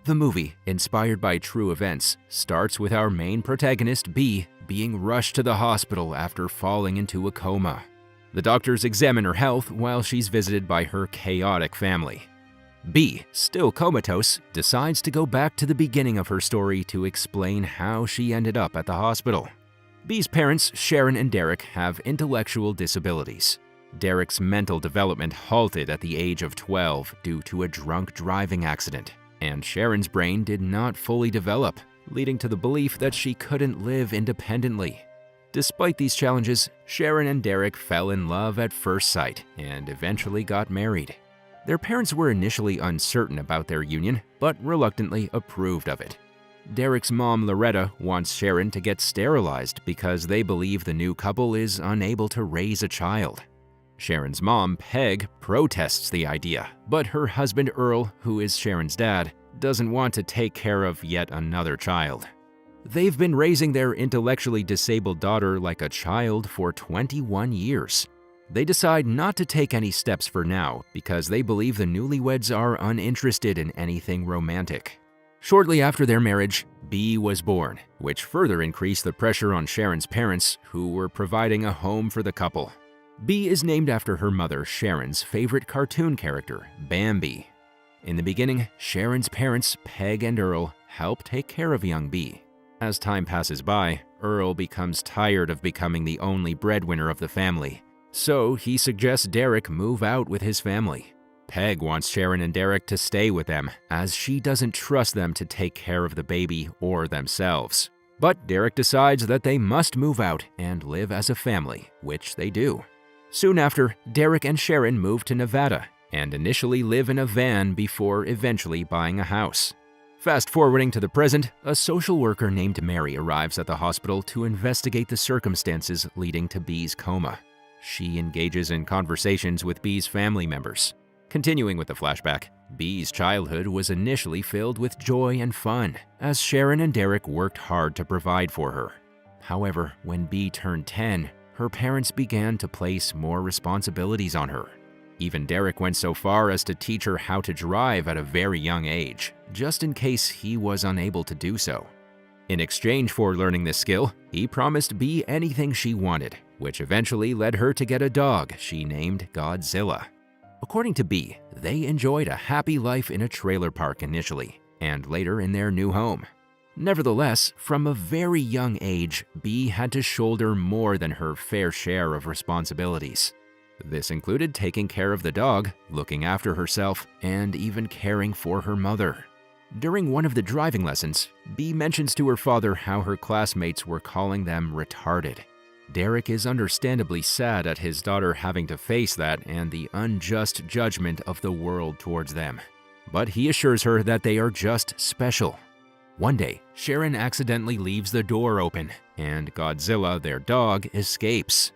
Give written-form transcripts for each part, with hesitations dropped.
The movie, inspired by true events, starts with our main protagonist, B, being rushed to the hospital after falling into a coma. The doctors examine her health while she's visited by her chaotic family. B, still comatose, decides to go back to the beginning of her story to explain how she ended up at the hospital. B's parents, Sharon and Derek, have intellectual disabilities. Derek's mental development halted at the age of 12 due to a drunk driving accident, and Sharon's brain did not fully develop, leading to the belief that she couldn't live independently. Despite these challenges, Sharon and Derek fell in love at first sight and eventually got married. Their parents were initially uncertain about their union, but reluctantly approved of it. Derek's mom, Loretta, wants Sharon to get sterilized because they believe the new couple is unable to raise a child. Sharon's mom, Peg, protests the idea, but her husband, Earl, who is Sharon's dad, doesn't want to take care of yet another child. They've been raising their intellectually disabled daughter like a child for 21 years. They decide not to take any steps for now because they believe the newlyweds are uninterested in anything romantic. Shortly after their marriage, B was born, which further increased the pressure on Sharon's parents, who were providing a home for the couple. B is named after her mother, Sharon's favorite cartoon character, Bambi. In the beginning, Sharon's parents, Peg and Earl, help take care of young B. As time passes by, Earl becomes tired of becoming the only breadwinner of the family, so he suggests Derek move out with his family. Peg wants Sharon and Derek to stay with them, as she doesn't trust them to take care of the baby or themselves. But Derek decides that they must move out and live as a family, which they do. Soon after, Derek and Sharon move to Nevada and initially live in a van before eventually buying a house. Fast forwarding to the present, a social worker named Mary arrives at the hospital to investigate the circumstances leading to B's coma. She engages in conversations with B's family members. Continuing with the flashback, B's childhood was initially filled with joy and fun, as Sharon and Derek worked hard to provide for her. However, when B turned 10, her parents began to place more responsibilities on her. Even Derek went so far as to teach her how to drive at a very young age, just in case he was unable to do so. In exchange for learning this skill, he promised B anything she wanted, which eventually led her to get a dog she named Godzilla. According to B, they enjoyed a happy life in a trailer park initially, and later in their new home. Nevertheless, from a very young age, B had to shoulder more than her fair share of responsibilities. This included taking care of the dog, looking after herself, and even caring for her mother. During one of the driving lessons, B mentions to her father how her classmates were calling them retarded. Derek is understandably sad at his daughter having to face that and the unjust judgment of the world towards them. But he assures her that they are just special. One day, Sharon accidentally leaves the door open, and Godzilla, their dog, escapes.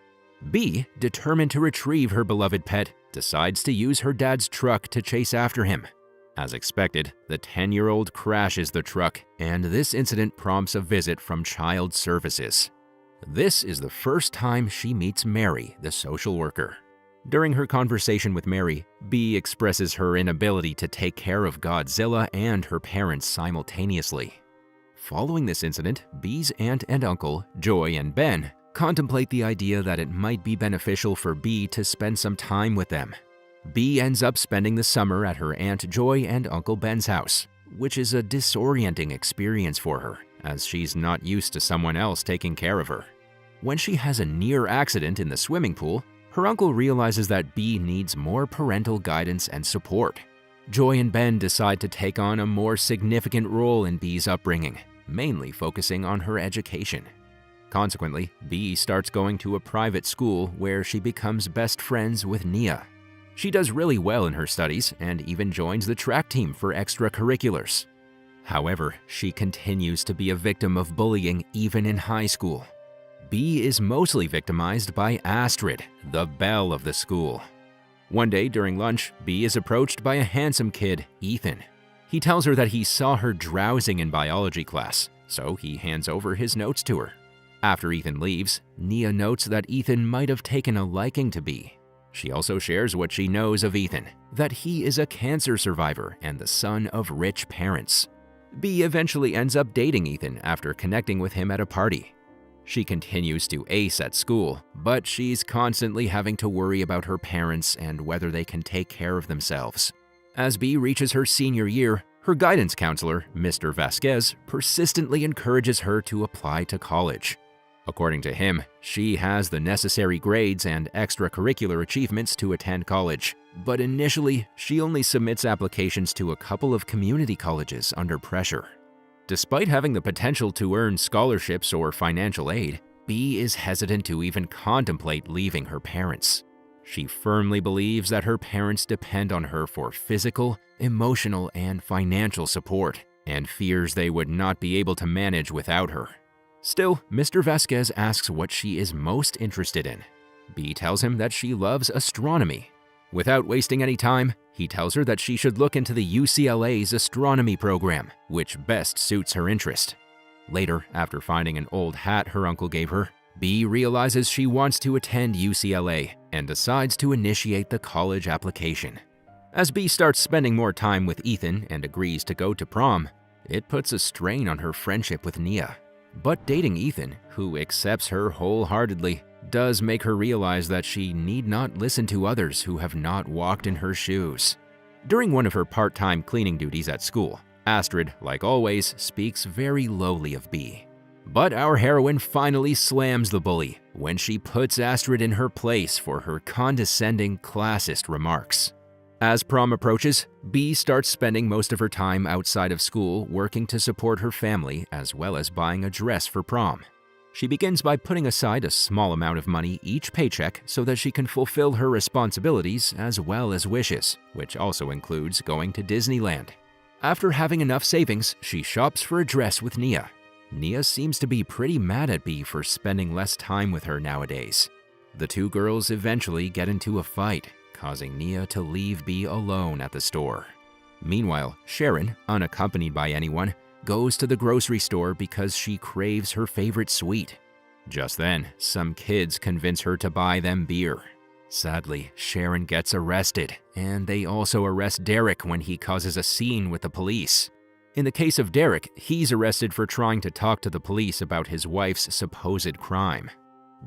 B, determined to retrieve her beloved pet, decides to use her dad's truck to chase after him. As expected, the 10-year-old crashes the truck, and this incident prompts a visit from Child Services. This is the first time she meets Mary, the social worker. During her conversation with Mary, B expresses her inability to take care of Godzilla and her parents simultaneously. Following this incident, B's aunt and uncle, Joy and Ben, contemplate the idea that it might be beneficial for B to spend some time with them. B ends up spending the summer at her Aunt Joy and Uncle Ben's house, which is a disorienting experience for her, as she's not used to someone else taking care of her. When she has a near accident in the swimming pool, her uncle realizes that B needs more parental guidance and support. Joy and Ben decide to take on a more significant role in B's upbringing, mainly focusing on her education. Consequently, B starts going to a private school where she becomes best friends with Nia. She does really well in her studies and even joins the track team for extracurriculars. However, she continues to be a victim of bullying even in high school. B is mostly victimized by Astrid, the belle of the school. One day during lunch, B is approached by a handsome kid, Ethan. He tells her that he saw her drowsing in biology class, so he hands over his notes to her. After Ethan leaves, Nia notes that Ethan might have taken a liking to B. She also shares what she knows of Ethan, that he is a cancer survivor and the son of rich parents. B eventually ends up dating Ethan after connecting with him at a party. She continues to ace at school, but she's constantly having to worry about her parents and whether they can take care of themselves. As B reaches her senior year, her guidance counselor, Mr. Vasquez, persistently encourages her to apply to college. According to him, she has the necessary grades and extracurricular achievements to attend college, but initially, she only submits applications to a couple of community colleges under pressure. Despite having the potential to earn scholarships or financial aid, B is hesitant to even contemplate leaving her parents. She firmly believes that her parents depend on her for physical, emotional, and financial support, and fears they would not be able to manage without her. Still, Mr. Vasquez asks what she is most interested in. B tells him that she loves astronomy. Without wasting any time, he tells her that she should look into the UCLA's astronomy program, which best suits her interest. Later, after finding an old hat her uncle gave her, B realizes she wants to attend UCLA and decides to initiate the college application. As B starts spending more time with Ethan and agrees to go to prom, it puts a strain on her friendship with Nia. But dating Ethan, who accepts her wholeheartedly, does make her realize that she need not listen to others who have not walked in her shoes. During one of her part-time cleaning duties at school, Astrid, like always, speaks very lowly of B. But our heroine finally slams the bully when she puts Astrid in her place for her condescending, classist remarks. As prom approaches, B starts spending most of her time outside of school working to support her family as well as buying a dress for prom. She begins by putting aside a small amount of money each paycheck so that she can fulfill her responsibilities as well as wishes, which also includes going to Disneyland. After having enough savings, she shops for a dress with Nia. Nia seems to be pretty mad at B for spending less time with her nowadays. The two girls eventually get into a fight, causing Nia to leave B alone at the store. Meanwhile, Sharon, unaccompanied by anyone, goes to the grocery store because she craves her favorite sweet. Just then, some kids convince her to buy them beer. Sadly, Sharon gets arrested, and they also arrest Derek when he causes a scene with the police. In the case of Derek, he's arrested for trying to talk to the police about his wife's supposed crime.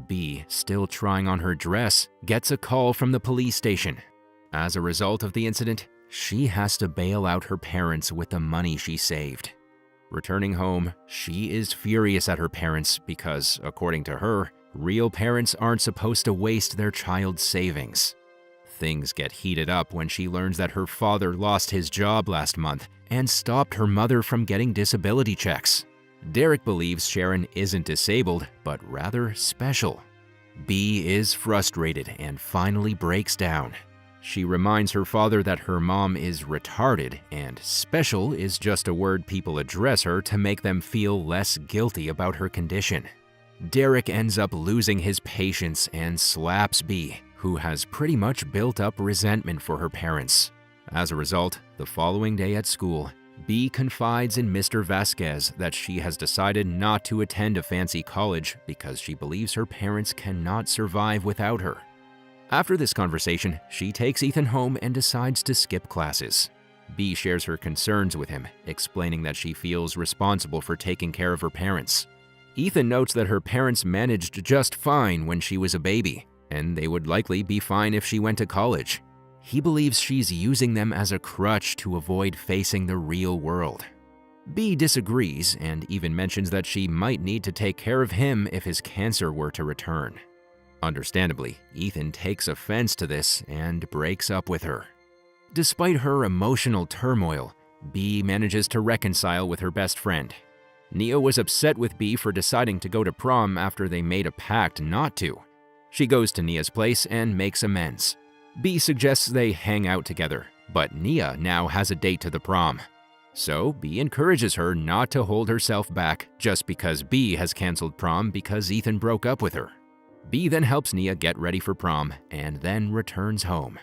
B, still trying on her dress, gets a call from the police station. As a result of the incident, she has to bail out her parents with the money she saved. Returning home, she is furious at her parents because, according to her, real parents aren't supposed to waste their child's savings. Things get heated up when she learns that her father lost his job last month and stopped her mother from getting disability checks. Derek believes Sharon isn't disabled, but rather special. B is frustrated and finally breaks down. She reminds her father that her mom is retarded and special is just a word people address her to make them feel less guilty about her condition. Derek ends up losing his patience and slaps B, who has pretty much built up resentment for her parents. As a result, the following day at school, B confides in Mr. Vasquez that she has decided not to attend a fancy college because she believes her parents cannot survive without her. After this conversation, she takes Ethan home and decides to skip classes. B shares her concerns with him, explaining that she feels responsible for taking care of her parents. Ethan notes that her parents managed just fine when she was a baby, and they would likely be fine if she went to college. He believes she's using them as a crutch to avoid facing the real world. B disagrees and even mentions that she might need to take care of him if his cancer were to return. Understandably, Ethan takes offense to this and breaks up with her. Despite her emotional turmoil, B manages to reconcile with her best friend. Nia was upset with B for deciding to go to prom after they made a pact not to. She goes to Nia's place and makes amends. B suggests they hang out together, but Nia now has a date to the prom. So B encourages her not to hold herself back just because B has canceled prom because Ethan broke up with her. B then helps Nia get ready for prom and then returns home.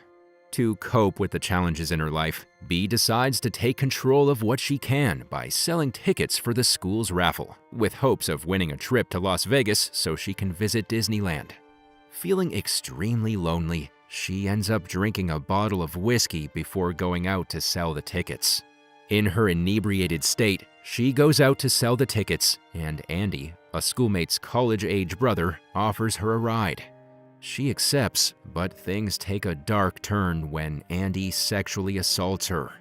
To cope with the challenges in her life, B decides to take control of what she can by selling tickets for the school's raffle, with hopes of winning a trip to Las Vegas so she can visit Disneyland. Feeling extremely lonely, she ends up drinking a bottle of whiskey before going out to sell the tickets. In her inebriated state, she goes out to sell the tickets, and Andy, a schoolmate's college-age brother, offers her a ride. She accepts, but things take a dark turn when Andy sexually assaults her.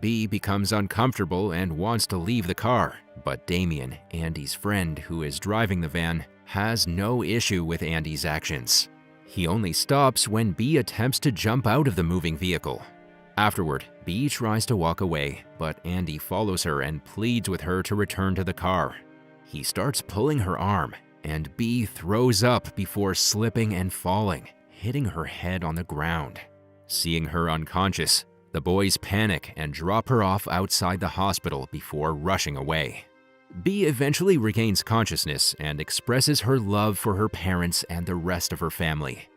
B becomes uncomfortable and wants to leave the car, but Damien, Andy's friend who is driving the van, has no issue with Andy's actions. He only stops when B attempts to jump out of the moving vehicle. Afterward, B tries to walk away, but Andy follows her and pleads with her to return to the car. He starts pulling her arm, and B throws up before slipping and falling, hitting her head on the ground. Seeing her unconscious, the boys panic and drop her off outside the hospital before rushing away. B eventually regains consciousness and expresses her love for her parents and the rest of her family.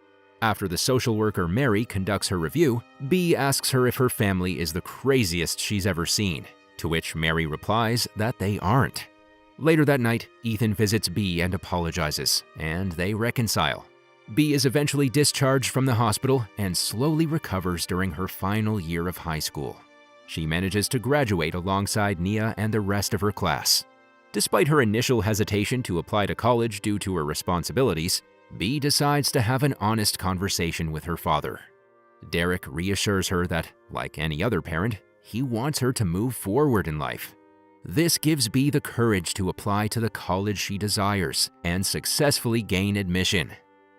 After the social worker Mary conducts her review, B asks her if her family is the craziest she's ever seen, to which Mary replies that they aren't. Later that night, Ethan visits B and apologizes, and they reconcile. B is eventually discharged from the hospital and slowly recovers during her final year of high school. She manages to graduate alongside Nia and the rest of her class. Despite her initial hesitation to apply to college due to her responsibilities, B decides to have an honest conversation with her father. Derek reassures her that, like any other parent, he wants her to move forward in life. This gives B the courage to apply to the college she desires and successfully gain admission.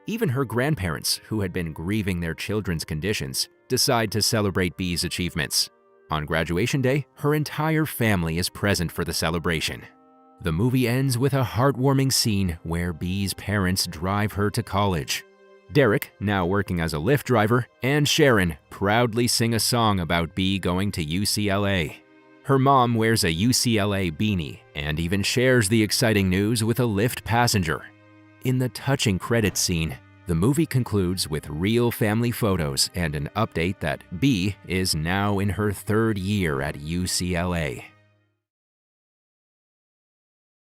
Even her grandparents, who had been grieving their children's conditions, decide to celebrate B's achievements. On graduation day, her entire family is present for the celebration. The movie ends with a heartwarming scene where B's parents drive her to college. Derek, now working as a Lyft driver, and Sharon proudly sing a song about B going to UCLA. Her mom wears a UCLA beanie and even shares the exciting news with a Lyft passenger. In the touching credits scene, the movie concludes with real family photos and an update that B is now in her third year at UCLA.